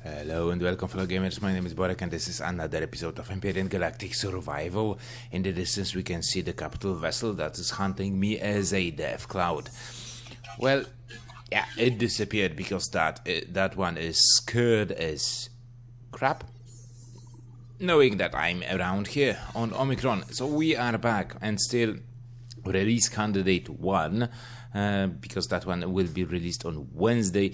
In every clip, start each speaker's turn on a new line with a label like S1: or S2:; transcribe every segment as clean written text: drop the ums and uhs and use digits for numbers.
S1: Hello and welcome fellow gamers, my name is Borek and this is another episode of Empyrion Galactic Survival. In the distance we can see the capital vessel that is hunting me as a death cloud. Well, yeah, it disappeared because that one is scared as crap, knowing that I'm around here on Omicron. So we are back and still release candidate 1. Because that one will be released on Wednesday,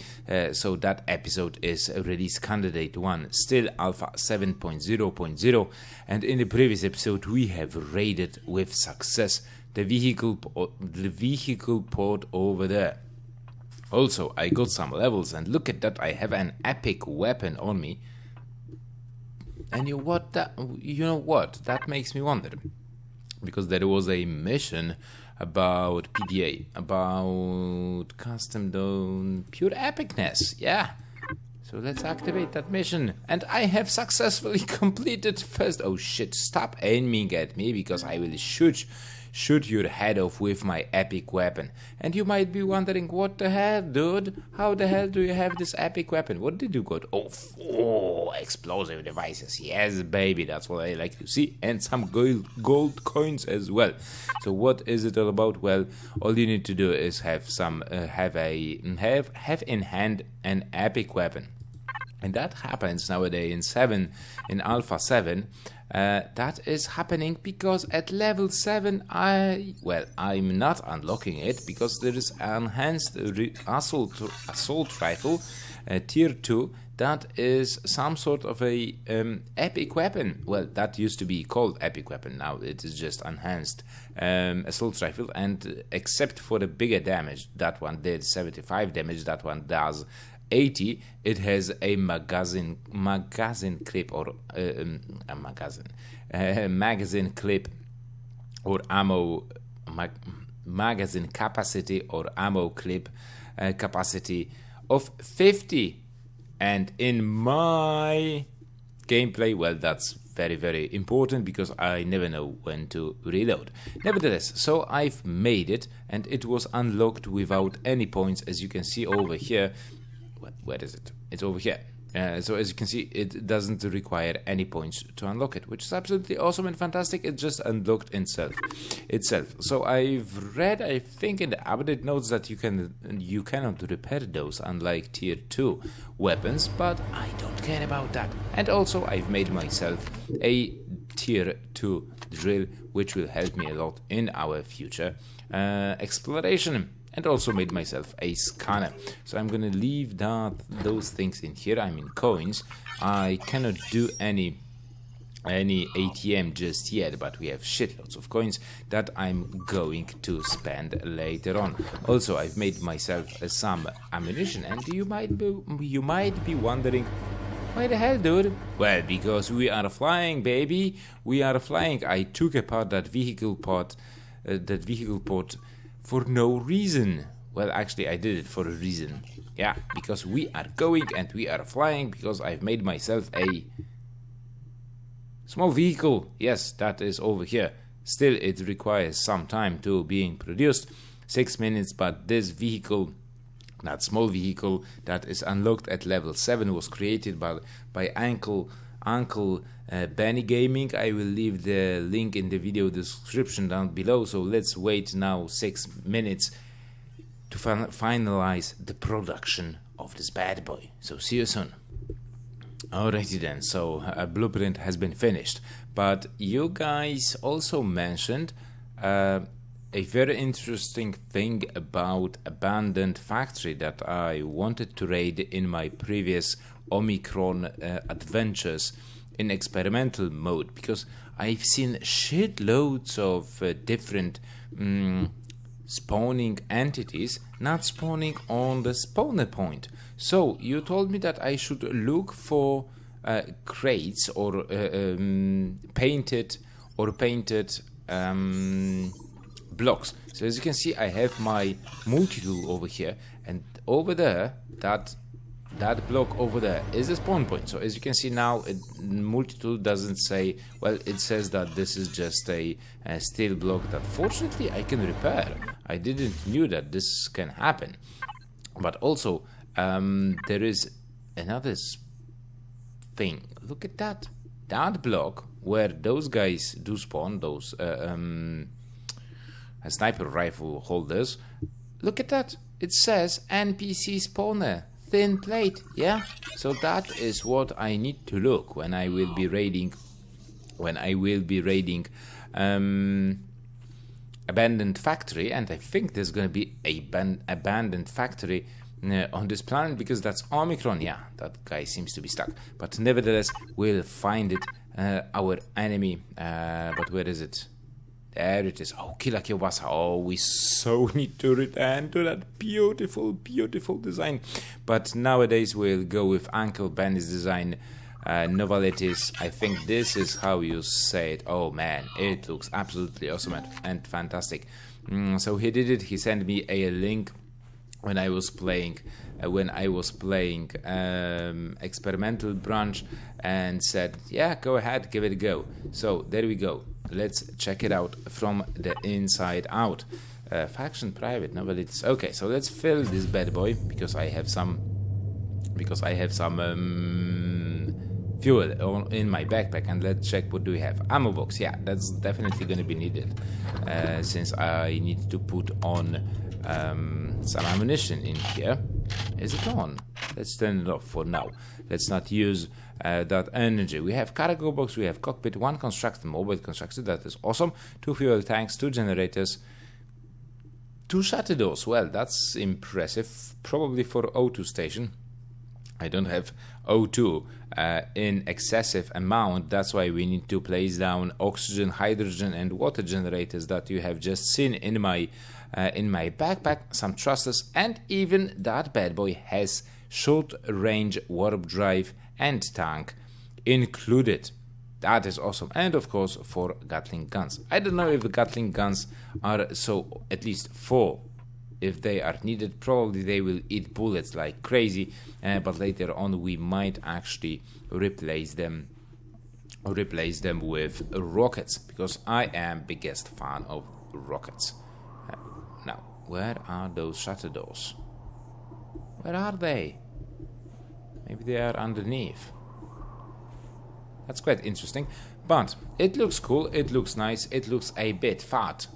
S1: so that episode is release candidate 1, still alpha 7.0.0, and in the previous episode we have raided with success the vehicle pod over there. Also, I got some levels, and look at that, I have an epic weapon on me. And you know what? That makes me wonder, because there was a mission about PDA, about custom dome, pure epicness, yeah. So let's activate that mission, and I have successfully completed first. Oh shit! Stop aiming at me because I will shoot your head off with my epic weapon. And you might be wondering, what the hell, dude? How the hell do you have this epic weapon? What did you got? Oh, explosive devices. Yes, baby, that's what I like to see. And some gold coins as well. So what is it all about? Well, all you need to do is have in hand an epic weapon. And that happens nowadays in Alpha 7. That is happening because at level 7 I'm not unlocking it because there is enhanced assault rifle tier 2 that is some sort of a epic weapon. Well, that used to be called epic weapon, now it is just enhanced assault rifle, and except for the bigger damage, that one did 75 damage, that one does 80. It has a magazine clip or magazine clip or ammo magazine capacity or ammo clip capacity of 50. And in my gameplay, well, that's very, very important because I never know when to reload. Nevertheless, so I've made it, and it was unlocked without any points, as you can see over here. Where is it? It's over here. So as you can see, it doesn't require any points to unlock it, which is absolutely awesome and fantastic. It just unlocked itself. So I've read, I think in the update notes, that you cannot repair those, unlike tier 2 weapons, but I don't care about that. And also I've made myself a tier 2 drill, which will help me a lot in our future exploration. And also made myself a scanner. So I'm gonna leave those things in here. I mean coins. I cannot do any ATM just yet, but we have shitloads of coins that I'm going to spend later on. Also, I've made myself some ammunition, and you might be wondering, why the hell, dude? Well, because we are flying, baby. We are flying. I took apart that vehicle pod for no reason. Well, actually, I did it for a reason. Yeah, because we are going and we are flying, because I've made myself a small vehicle. Yes, that is over here. Still, it requires some time to being produced, 6 minutes, but this vehicle, that small vehicle that is unlocked at level 7, was created by Uncle Benny Gaming. I will leave the link in the video description down below. So let's wait now 6 minutes to finalize the production of this bad boy. So see you soon. Alrighty then, so a blueprint has been finished, but you guys also mentioned a very interesting thing about abandoned factory that I wanted to raid in my previous Omicron adventures in experimental mode, because I've seen shitloads of different spawning entities not spawning on the spawner point. So you told me that I should look for crates or painted blocks. So as you can see, I have my multi-tool over here, and over there, that block over there is a spawn point. So as you can see now, multi-tool doesn't say, well, it says that this is just a steel block that fortunately I can repair. I didn't knew that this can happen. But also there is another thing. Look at that. That block where those guys do spawn, those sniper rifle holders. Look at that. It says NPC spawner. Thin plate. Yeah. So that is what I need to look when I will be raiding. Abandoned factory, and I think there's going to be a abandoned factory on this planet, because that's Omicron. Yeah, that guy seems to be stuck, but nevertheless we'll find it, our enemy. But where is it? There it is. Oh, Killa Kielbasa. Oh, we so need to return to that beautiful, beautiful design. But nowadays we'll go with Uncle Benny's design. Novalities. I think this is how you say it. Oh man, it looks absolutely awesome and fantastic. So he did it. He sent me a link when I was playing experimental branch, and said, yeah, go ahead, give it a go. So there we go. Let's check it out from the inside out. Faction private novalities. Okay, so let's fill this bad boy because I have some fuel in my backpack, and let's check what do we have. Ammo box. Yeah, that's definitely going to be needed, since I need to put on some ammunition in here. Is it on? Let's turn it off for now. Let's not use that energy. We have cargo box, we have cockpit, 1 constructed mobile constructed, that is awesome, 2 fuel tanks, 2 generators, 2 shutter doors. Well, that's impressive, probably for O2 station. I don't have O2 in excessive amount. That's why we need to place down oxygen, hydrogen, and water generators that you have just seen in my backpack. Some thrusters, and even that bad boy has short-range warp drive and tank included. That is awesome. And of course, 4 Gatling guns. I don't know if the Gatling guns are so, at least 4. If they are needed, probably they will eat bullets like crazy, but later on we might actually replace them with rockets, because I am biggest fan of rockets. Now, where are those shutter doors? Where are they? Maybe they are underneath. That's quite interesting, but it looks cool, it looks nice, it looks a bit fat.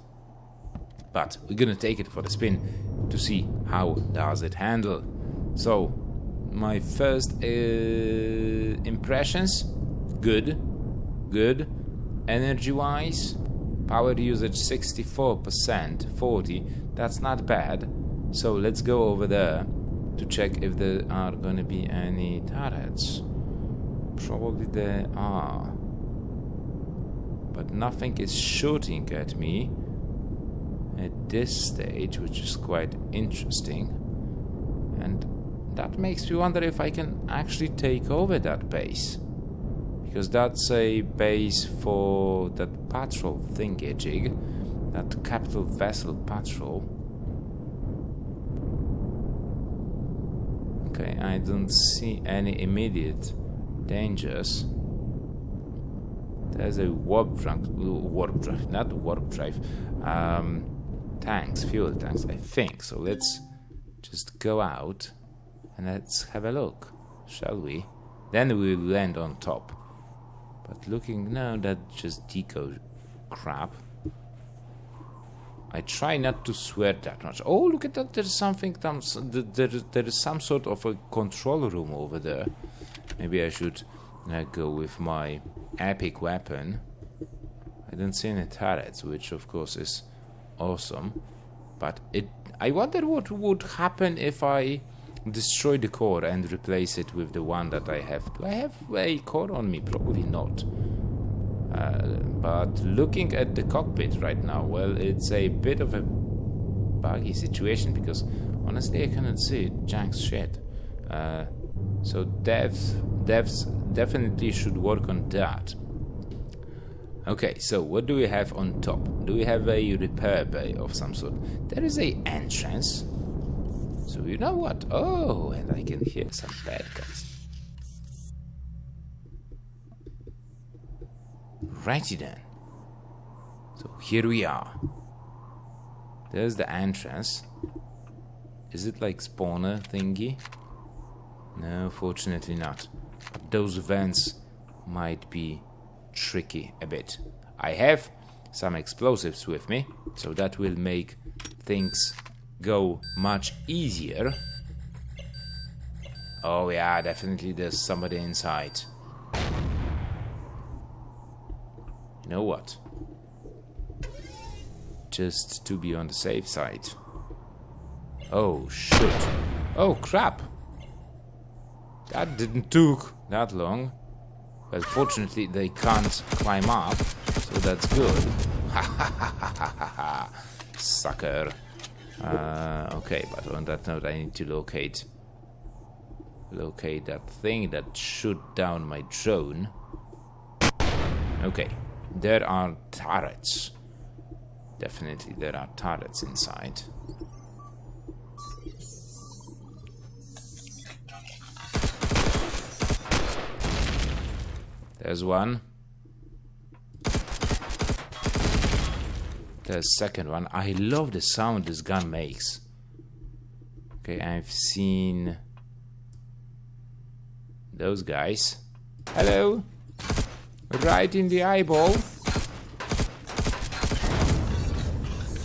S1: But we're gonna take it for a spin to see how does it handle. So my first impressions, good. Energy wise, power usage 64%, 40, that's not bad. So let's go over there to check if there are gonna be any turrets. Probably there are, but nothing is shooting at me at this stage, which is quite interesting, and that makes me wonder if I can actually take over that base, because that's a base for that patrol thingy-jig, that capital vessel patrol. Okay, I don't see any immediate dangers. There's a warp drive, not warp drive. Tanks, fuel tanks, I think. So let's just go out and let's have a look, shall we? Then we'll land on top. But looking, no, that's just deco crap. I try not to swear that much. Oh, look at that, there's something, there is some sort of a control room over there. Maybe I should go with my epic weapon. I don't see any turrets, which of course is awesome, but I wonder what would happen if I destroy the core and replace it with the one that I have. Do I have a core on me? Probably not. But looking at the cockpit right now, well, it's a bit of a buggy situation, because honestly I cannot see jack's shit. So devs definitely should work on that. Okay, so what do we have on top? Do we have a repair bay of some sort? There is a entrance. So you know what? Oh, and I can hear some bad guys. Righty then. So here we are. There's the entrance. Is it like spawner thingy? No, fortunately not. But those vents might be tricky a bit. I have some explosives with me, so that will make things go much easier. Oh yeah, definitely there's somebody inside. You know what? Just to be on the safe side. Oh shit. Oh crap. That didn't took that long. Well, fortunately they can't climb up, so that's good. Ha ha ha ha ha ha. Sucker. Okay, but on that note I need to locate that thing that shoot down my drone. Okay, there are turrets. Definitely there are turrets inside. There's one. There's second one. I love the sound this gun makes. Okay, I've seen those guys. Hello. Right in the eyeball.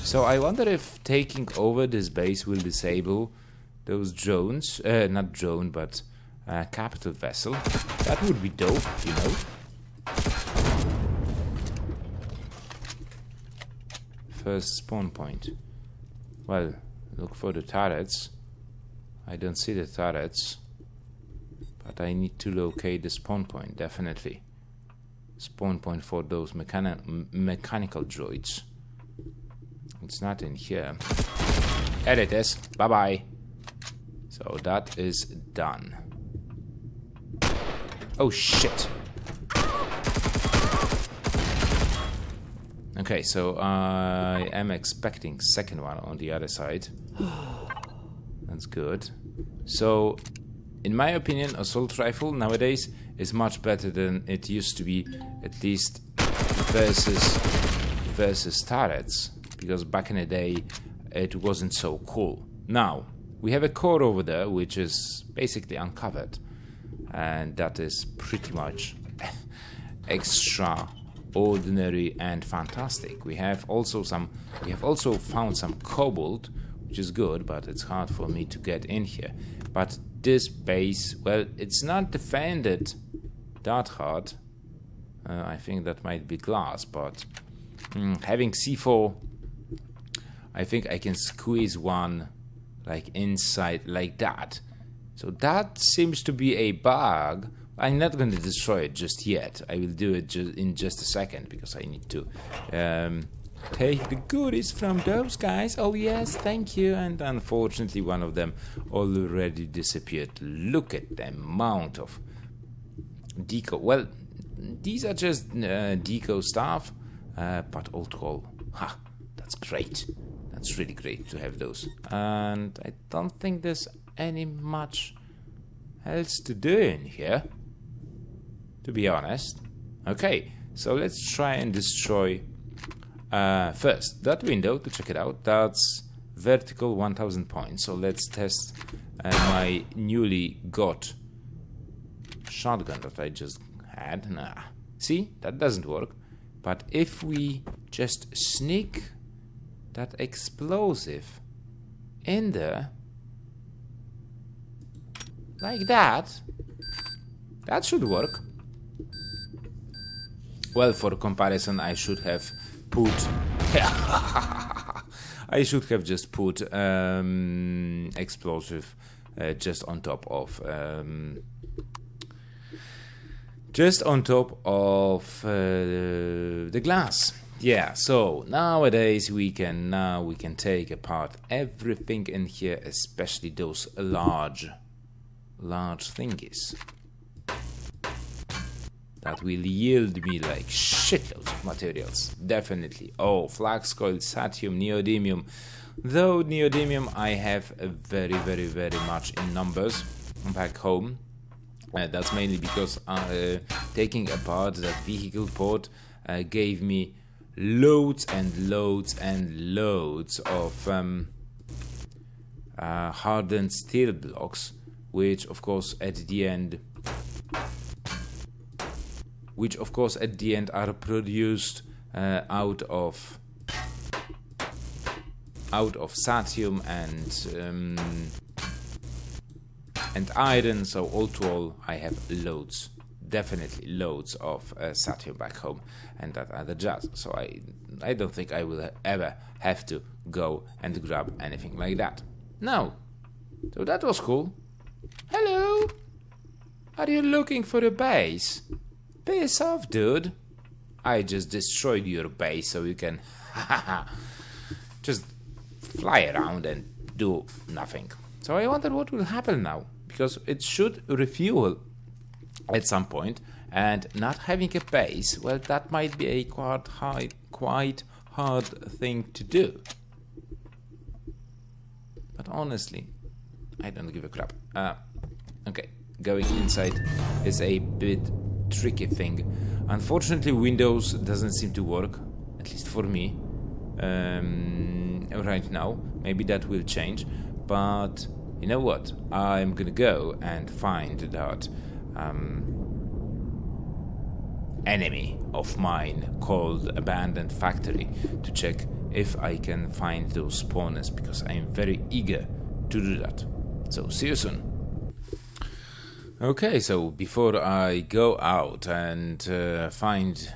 S1: So I wonder if taking over this base will disable those drones. Not drone, but capital vessel. That would be dope, you know. First spawn point. Well, look for the turrets. I don't see the turrets. But I need to locate the spawn point, definitely. Spawn point for those mechanical droids. It's not in here. There it is. Bye-bye. So that is done. Oh shit. Okay, so I am expecting second one on the other side. That's good. So, in my opinion, assault rifle nowadays is much better than it used to be, at least versus turrets, because back in the day it wasn't so cool. Now, we have a core over there which is basically uncovered, and that is pretty much extraordinary and fantastic. We have also found some cobalt, which is good, but it's hard for me to get in here. But this base, well, it's not defended that hard. I think that might be glass, but having C4, I think I can squeeze one like inside like that. So that seems to be a bug. I'm not going to destroy it just yet. I will do it in just a second, because I need to take the goodies from those guys. Oh yes, thank you. And unfortunately one of them already disappeared. Look at the amount of deco. Well, these are just deco stuff, but all to all, that's great. That's really great to have those. And I don't think there's any much else to do in here, to be honest. Okay, so let's try and destroy first that window to check it out. That's vertical 1000 points. So let's test my newly got shotgun that I just had. Nah, see, that doesn't work. But if we just sneak that explosive in there like that, that should work. Well, for comparison, I should have put I should have just put explosive just on top of the glass. Yeah, so nowadays we can take apart everything in here, especially those large thingies that will yield me like shitloads of materials. Definitely. Oh, flax coil, satium, neodymium. Though neodymium I have very, very, very much in numbers back home. That's mainly because taking apart that vehicle port gave me loads and loads and loads of hardened steel blocks, which of course at the end which of course at the end are produced out of satium and iron. So all to all, I have loads, definitely loads of satium back home and that other jazz. So I don't think I will ever have to go and grab anything like that. No. So that was cool. Hello. Are you looking for a base? Piss off, dude. I just destroyed your base so you can just fly around and do nothing. So I wonder what will happen now, because it should refuel at some point, and not having a base, well, that might be a quite hard thing to do. But honestly, I don't give a crap. Okay, going inside is a bit tricky thing. Unfortunately, Windows doesn't seem to work, at least for me, right now. Maybe that will change, but you know what? I'm gonna go and find that enemy of mine called Abandoned Factory to check if I can find those spawners, because I'm very eager to do that. So see you soon. Okay, so before I go out and find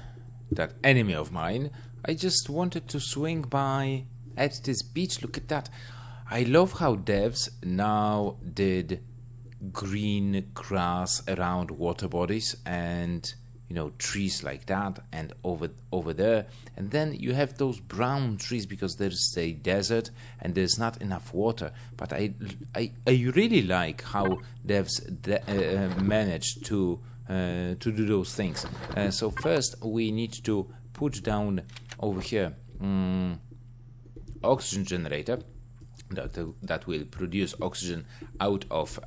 S1: that enemy of mine, I just wanted to swing by at this beach. Look at that. I love how devs now did green grass around water bodies and, you know, trees like that, and over there, and then you have those brown trees because there's a desert and there's not enough water. But I really like how devs managed to do those things. So first we need to put down over here oxygen generator that will produce oxygen out of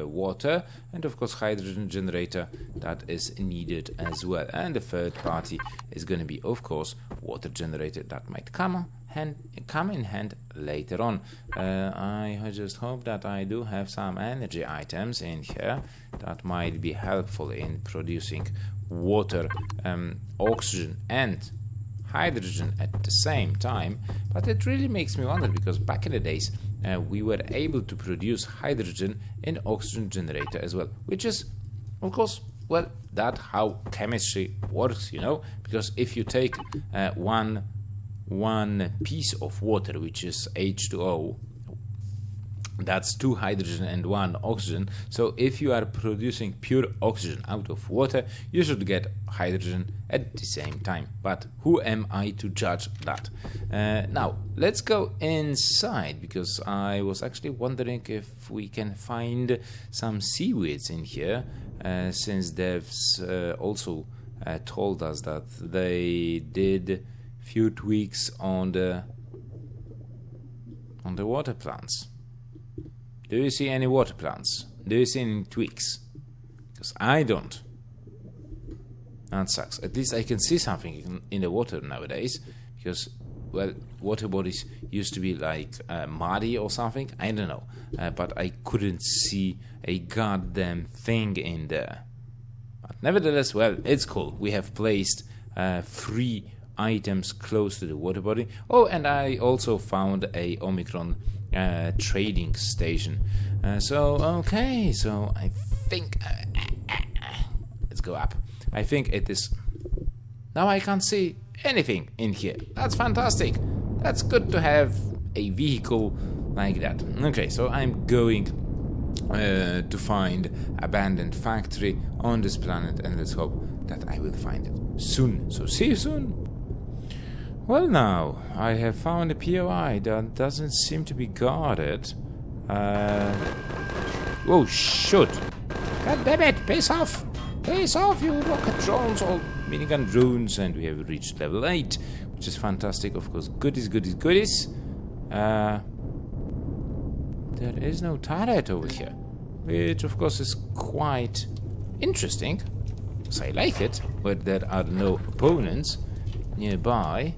S1: water, and of course hydrogen generator that is needed as well. And the third party is going to be, of course, water generator that might come in hand later on. I just hope that I do have some energy items in here that might be helpful in producing water, oxygen and hydrogen at the same time. But it really makes me wonder, because back in the days we were able to produce hydrogen in oxygen generator as well, which is, of course, well, that's how chemistry works, you know, because if you take one piece of water, which is H2O, that's 2 hydrogen and 1 oxygen. So if you are producing pure oxygen out of water, you should get hydrogen at the same time. But who am I to judge that? Now, let's go inside, because I was actually wondering if we can find some seaweeds in here, since devs also told us that they did few tweaks on the water plants. Do you see any water plants? Do you see any tweaks? Because I don't. That sucks. At least I can see something in the water nowadays, because, well, water bodies used to be like muddy or something. I don't know. But I couldn't see a goddamn thing in there. But nevertheless, well, it's cool. We have placed 3 items close to the water body. Oh, and I also found a Omicron trading station. Okay, so I think let's go up. I think it is. Now I can't see anything in here. That's fantastic. That's good to have a vehicle like that. Okay, so I'm going to find abandoned factory on this planet, and let's hope that I will find it soon. So see you soon. Well, now, I have found a POI that doesn't seem to be guarded. Oh, shoot. God damn it, piss off! Piss off, you rocket drones, or minigun drones. And we have reached level 8, which is fantastic. Of course, goodies, goodies, goodies. There is no turret over here, which, of course, is quite interesting, because I like it, but there are no opponents nearby.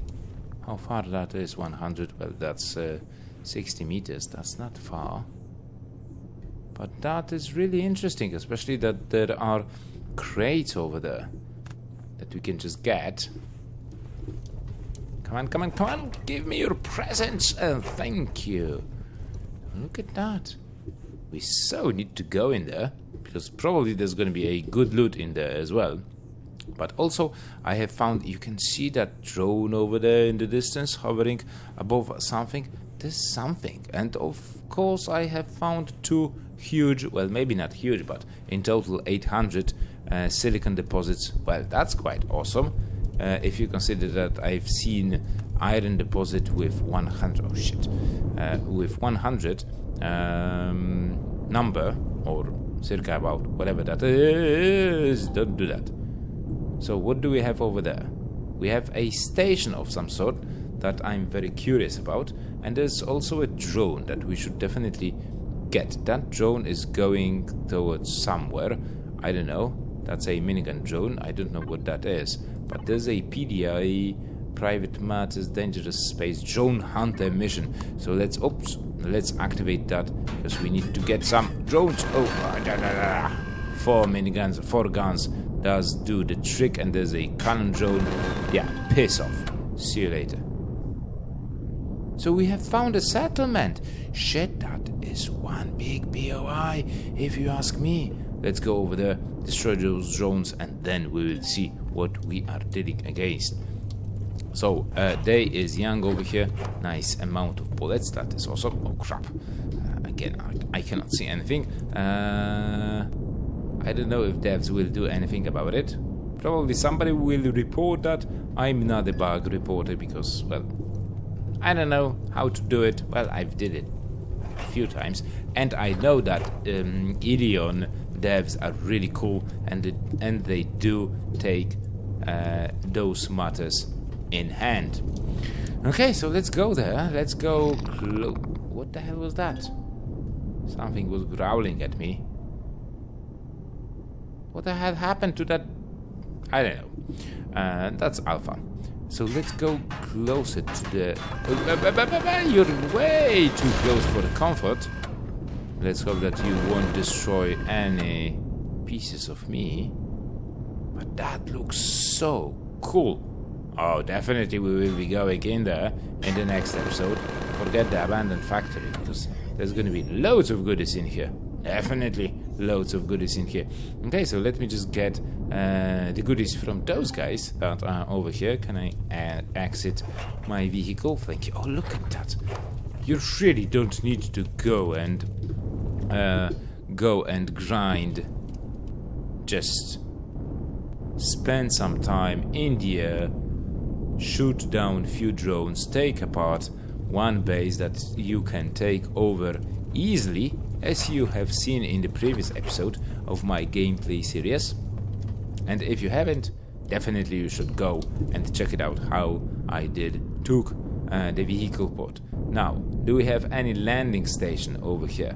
S1: How far that is? 100. Well, that's 60 meters. That's not far. But that is really interesting, especially that there are crates over there that we can just get. Come on, come on, come on! Give me your presents! Thank you! Look at that. We so need to go in there, because probably there's going to be a good loot in there as well. But also, I have found, you can see that drone over there in the distance, hovering above something. There's something. And of course, I have found 2 huge, well, maybe not huge, but in total 800 silicon deposits. Well, that's quite awesome. If you consider that I've seen iron deposit with 100, oh shit, with 100 number, or circa about, whatever that is, don't do that. So what do we have over there? We have a station of some sort that I'm very curious about, and there's also a drone that we should definitely get. That drone is going towards somewhere, I don't know, that's a minigun drone, I don't know what that is, but there's a PDI, Private Matters Dangerous Space Drone Hunter mission, so let's activate that, because we need to get some drones. 4 miniguns, 4 guns does do the trick, and there's a cannon drone. Yeah, piss off. See you later. So we have found a settlement. Shit, that is one big POI, if you ask me. Let's go over there, destroy those drones, and then we will see what we are dealing against. So, day is young over here. Nice amount of bullets, that is awesome. Oh crap. Again, I cannot see anything. I don't know if devs will do anything about it. Probably somebody will report that. I'm not a bug reporter because, well, I don't know how to do it. Well, I've did it a few times, and I know that Empyrion devs are really cool, and they do take those matters in hand. Okay, so let's go there. Let's go. What the hell was that? Something was growling at me. What the hell happened to that? I don't know. That's Alpha. So let's go closer to the... You're way too close for the comfort. Let's hope that you won't destroy any pieces of me. But that looks so cool. Oh, definitely we will be going in there in the next episode. Forget the abandoned factory, because there's going to be loads of goodies in here. Definitely loads of goodies in here. Okay, so let me just get the goodies from those guys that are over here. Can I exit my vehicle? Thank you. Oh, look at that. You really don't need to go and grind. Just spend some time in the air, shoot down few drones, take apart one base that you can take over easily, as you have seen in the previous episode of my gameplay series. And if you haven't, definitely you should go and check it out how I took the vehicle port. Now, do we have any landing station over here?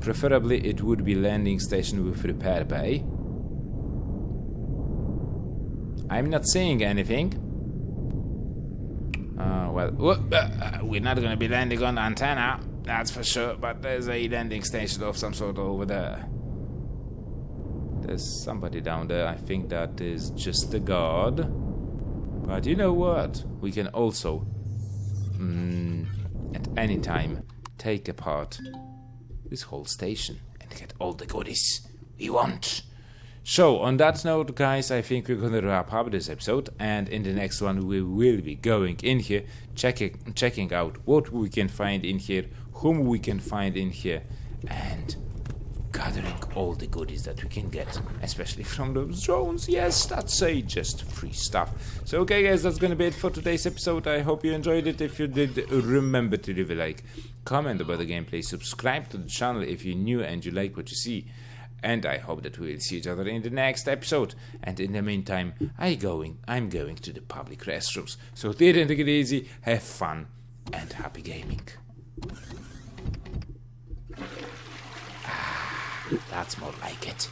S1: Preferably it would be landing station with repair bay. I'm not seeing anything. We're not going to be landing on the antenna, that's for sure, but there's a landing station of some sort over there. There's somebody down there. I think that is just a guard. But you know what? We can also, at any time, take apart this whole station and get all the goodies we want. So, on that note, guys, I think we're gonna wrap up this episode, and in the next one we will be going in here, checking out what we can find in here, whom we can find in here, and gathering all the goodies that we can get, especially from those drones. Yes, that's just free stuff. So, okay, guys, that's gonna be it for today's episode. I hope you enjoyed it. If you did, remember to leave a like, comment about the gameplay, subscribe to the channel if you're new and you like what you see. And I hope that we will see each other in the next episode. And in the meantime, I'm going to the public restrooms. So take it easy, have fun, and happy gaming. That's more like it.